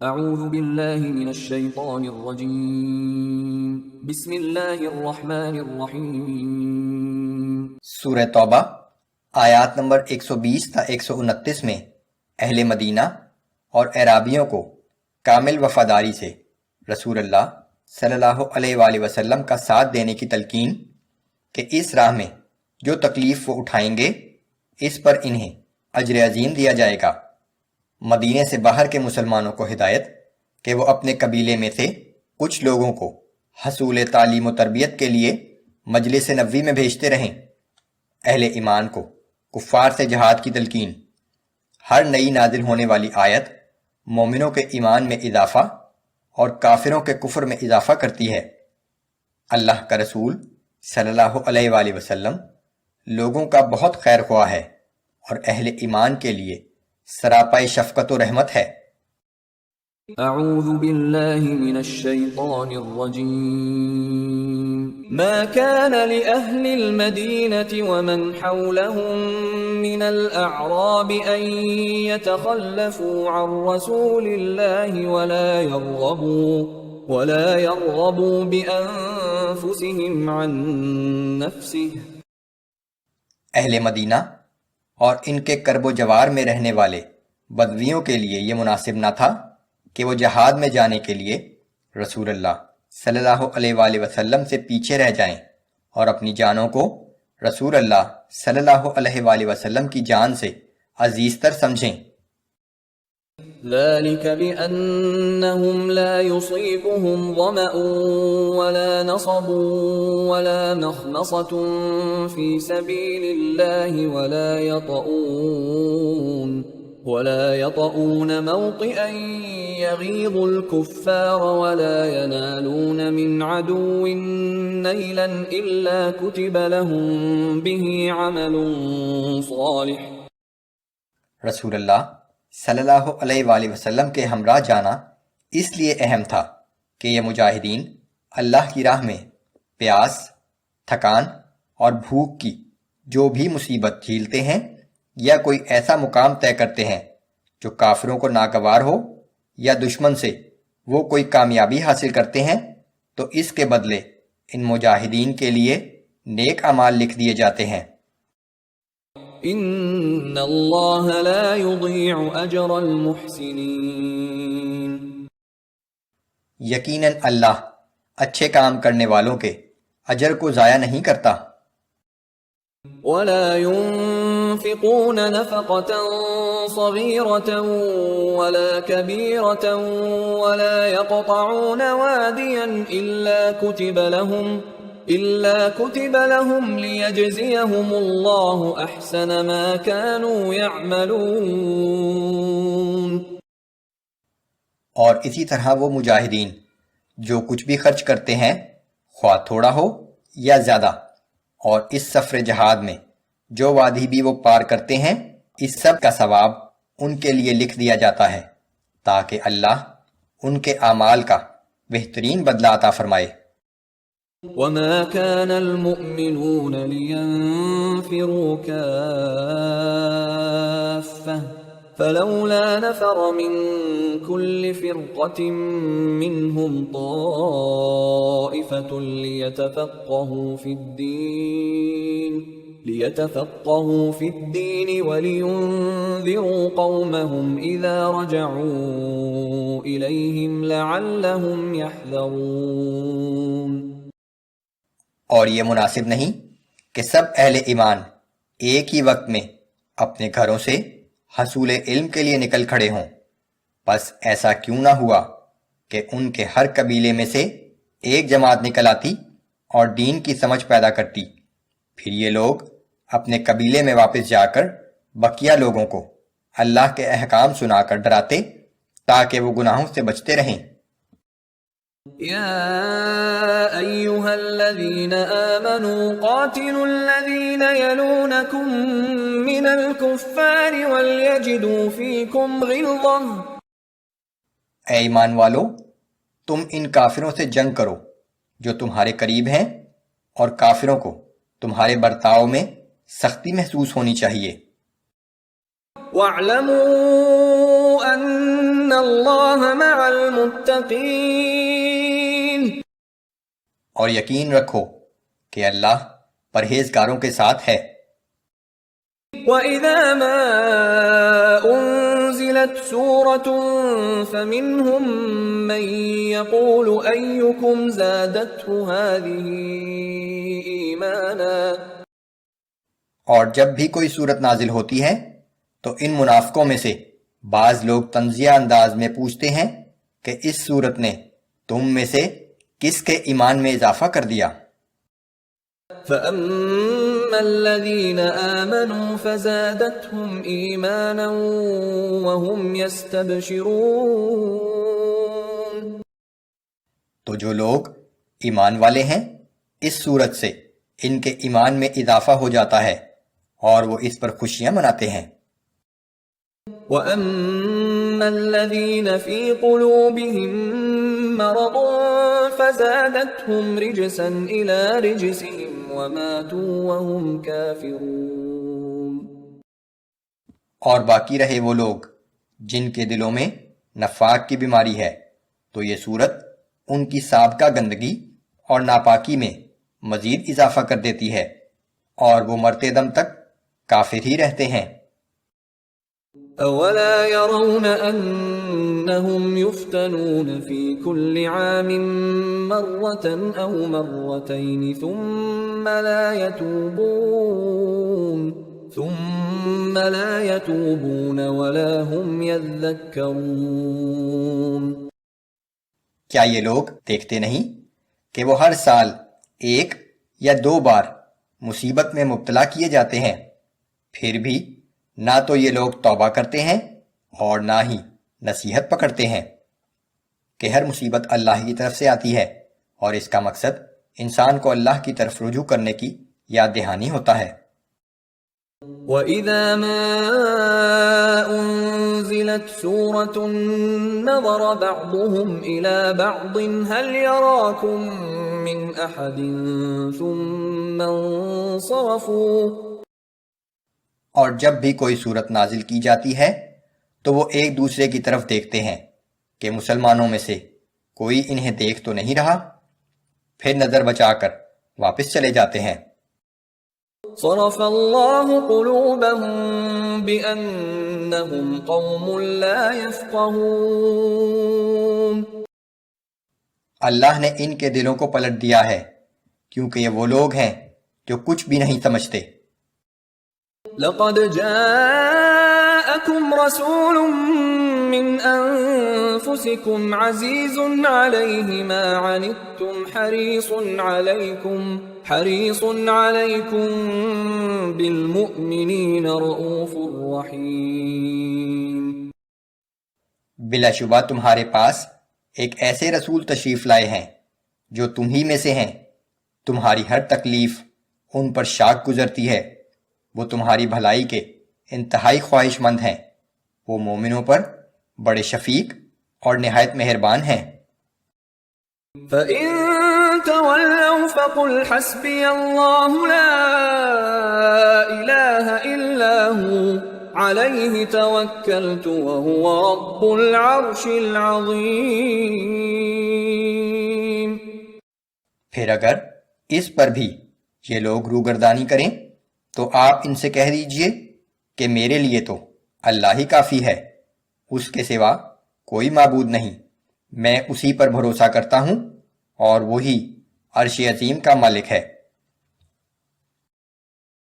اعوذ باللہ من الشیطان الرجیم بسم اللہ الرحمن الرحیم۔ سورہ توبہ آیات نمبر 120 تا 129 میں اہل مدینہ اور اعرابیوں کو کامل وفاداری سے رسول اللہ صلی اللہ علیہ وآلہ وسلم کا ساتھ دینے کی تلقین کہ اس راہ میں جو تکلیف وہ اٹھائیں گے اس پر انہیں اجر عظیم دیا جائے گا۔ مدینے سے باہر کے مسلمانوں کو ہدایت کہ وہ اپنے قبیلے میں سے کچھ لوگوں کو حصول تعلیم و تربیت کے لیے مجلس نبوی میں بھیجتے رہیں۔ اہل ایمان کو کفار سے جہاد کی تلقین۔ ہر نئی نازل ہونے والی آیت مومنوں کے ایمان میں اضافہ اور کافروں کے کفر میں اضافہ کرتی ہے۔ اللہ کا رسول صلی اللہ علیہ وآلہ وسلم لوگوں کا بہت خیر خواہ ہے اور اہل ایمان کے لیے سراپائے شفقت و رحمت ہے۔ اعوذ باللہ من الشیطان الرجیم۔ ما كان لأهل المدینة ومن حولهم من الأعراب أن يتخلفوا عن رسول الله ولا يرغبوا بأنفسهم عن نفسه۔ اہل مدینہ اور ان کے کرب و جوار میں رہنے والے بدویوں کے لیے یہ مناسب نہ تھا کہ وہ جہاد میں جانے کے لیے رسول اللہ صلی اللہ علیہ وآلہ وسلم سے پیچھے رہ جائیں اور اپنی جانوں کو رسول اللہ صلی اللہ علیہ وآلہ وسلم کی جان سے عزیز تر سمجھیں۔ ذلك بأنهم لا يصيبهم ظمأ ولا نصب ولا مخمصة في سبيل الله ولا يطؤون موطئا يغيظ الكفار ولا ينالون من عدو نيلا إلا كتب لهم به عمل صالح۔ رسول اللہ صلی اللہ علیہ وآلہ وسلم کے ہمراہ جانا اس لیے اہم تھا کہ یہ مجاہدین اللہ کی راہ میں پیاس، تھکان اور بھوک کی جو بھی مصیبت جھیلتے ہیں یا کوئی ایسا مقام طے کرتے ہیں جو کافروں کو ناگوار ہو یا دشمن سے وہ کوئی کامیابی حاصل کرتے ہیں تو اس کے بدلے ان مجاہدین کے لیے نیک اعمال لکھ دیے جاتے ہیں۔ ان اللہ لا یضیع اجر المحسنین۔ یقیناً اللہ اچھے کام کرنے والوں کے اجر کو ضائع نہیں کرتا۔ ولا ينفقون نفقة صغيرة ولا كبيرة ولا يقطعون واديا إلا كتب لهم ليجزيهم الله أحسن ما كانوا يعملون۔ اور اسی طرح وہ مجاہدین جو کچھ بھی خرچ کرتے ہیں خواہ تھوڑا ہو یا زیادہ، اور اس سفر جہاد میں جو وادی بھی وہ پار کرتے ہیں اس سب کا ثواب ان کے لیے لکھ دیا جاتا ہے تاکہ اللہ ان کے اعمال کا بہترین بدلہ عطا فرمائے۔ وما كان المؤمنون لينفروا كافة فلولا نفر من كل فرقة منهم طائفة ليتفقهوا في الدين ولينذروا قومهم إذا رجعوا إليهم لعلهم يحذرون۔ اور یہ مناسب نہیں کہ سب اہل ایمان ایک ہی وقت میں اپنے گھروں سے حصول علم کے لیے نکل کھڑے ہوں، بس ایسا کیوں نہ ہوا کہ ان کے ہر قبیلے میں سے ایک جماعت نکل آتی اور دین کی سمجھ پیدا کرتی، پھر یہ لوگ اپنے قبیلے میں واپس جا کر بقیہ لوگوں کو اللہ کے احکام سنا کر ڈراتے تاکہ وہ گناہوں سے بچتے رہیں۔ یا ایھا الذین آمنوا قاتلوا الذین یلونکم من الکفار ولیجدوا فیکم غلظہ۔ اے ایمان والو، تم ان کافروں سے جنگ کرو جو تمہارے قریب ہیں، اور کافروں کو تمہارے برتاؤ میں سختی محسوس ہونی چاہیے۔ وَاعْلَمُوا أَنَّ اللہ مع المتقین، اور یقین رکھو کہ اللہ پرہیزگاروں کے ساتھ ہے۔ وَإِذَا مَا أُنزِلَتْ سُورَةٌ فَمِنْهُمْ مَنْ يَقُولُ أَيُّكُمْ زَادَتْهُ هَذِهِ إِيمَانًا، اور جب بھی کوئی صورت نازل ہوتی ہے تو ان منافقوں میں سے بعض لوگ طنزیہ انداز میں پوچھتے ہیں کہ اس صورت نے تم میں سے کس کے ایمان میں اضافہ کر دیا؟ فَأَمَّا الَّذِينَ آمَنُوا فَزَادَتْهُمْ إِيمَانًا وَهُمْ يَسْتَبْشِرُونَ، تو جو لوگ ایمان والے ہیں اس صورت سے ان کے ایمان میں اضافہ ہو جاتا ہے اور وہ اس پر خوشیاں مناتے ہیں۔ وَأَمَّا الَّذِينَ فِي قُلُوبِهِم مَّرَضٌ فَزَادَتْهُمْ رِجْسًا إِلَىٰ رِجْسِهِمْ وَمَاتُوا وَهُمْ كَافِرُونَ، اور باقی رہے وہ لوگ جن کے دلوں میں نفاق کی بیماری ہے تو یہ صورت ان کی سابقہ گندگی اور ناپاکی میں مزید اضافہ کر دیتی ہے اور وہ مرتے دم تک کافر ہی رہتے ہیں۔ أَوَلَا يَرَوْنَ أَنَّهُمْ يُفْتَنُونَ فِي كُلِّ عَامٍ مَّرَّةً أَوْ مَرَّتَيْنِ ثُمَّ لَا يَتُوبُونَ وَلَا هُمْ يَذَّكَّرُونَ، کیا یہ لوگ دیکھتے نہیں کہ وہ ہر سال ایک یا دو بار مصیبت میں مبتلا کیے جاتے ہیں، پھر بھی نہ تو یہ لوگ توبہ کرتے ہیں اور نہ ہی نصیحت پکڑتے ہیں کہ ہر مصیبت اللہ کی طرف سے آتی ہے اور اس کا مقصد انسان کو اللہ کی طرف رجوع کرنے کی یاد دہانی ہوتا ہے۔ وَإِذَا مَا أُنزِلَتْ سُورَةٌ نَظَرَ بَعْضُهُمْ إِلَى بَعْضٍ هَلْ يَرَاكُمْ مِنْ أَحَدٍ ثُمَّ انصَرَفُوا، اور جب بھی کوئی صورت نازل کی جاتی ہے تو وہ ایک دوسرے کی طرف دیکھتے ہیں کہ مسلمانوں میں سے کوئی انہیں دیکھ تو نہیں رہا، پھر نظر بچا کر واپس چلے جاتے ہیں۔ صرف اللہ قلوبهم بأنهم قوم لا يفقهون، اللہ نے ان کے دلوں کو پلٹ دیا ہے کیونکہ یہ وہ لوگ ہیں جو کچھ بھی نہیں سمجھتے۔ لقد جاءكم رسول من أنفسكم عزيز عليه ما عنتم حريص عليكم بالمؤمنين رؤوف رحيم، بلا شبہ تمہارے پاس ایک ایسے رسول تشریف لائے ہیں جو تم ہی میں سے ہیں، تمہاری ہر تکلیف ان پر شاک گزرتی ہے، وہ تمہاری بھلائی کے انتہائی خواہش مند ہیں، وہ مومنوں پر بڑے شفیق اور نہایت مہربان ہیں۔ فَإِن تَوَلَّوْا فَقُلْ حَسْبِيَ اللَّهُ لَا إِلَٰهَ إِلَّا هُوَ عَلَيْهِ تَوَكَّلْتُ وَهُوَ رَبُّ الْعَرْشِ الْعَظِيمِ، پھر اگر اس پر بھی یہ لوگ روگردانی کریں تو آپ ان سے کہہ دیجئے کہ میرے لیے تو اللہ ہی کافی ہے، اس کے سوا کوئی معبود نہیں، میں اسی پر بھروسہ کرتا ہوں اور وہی عرش عظیم کا مالک ہے۔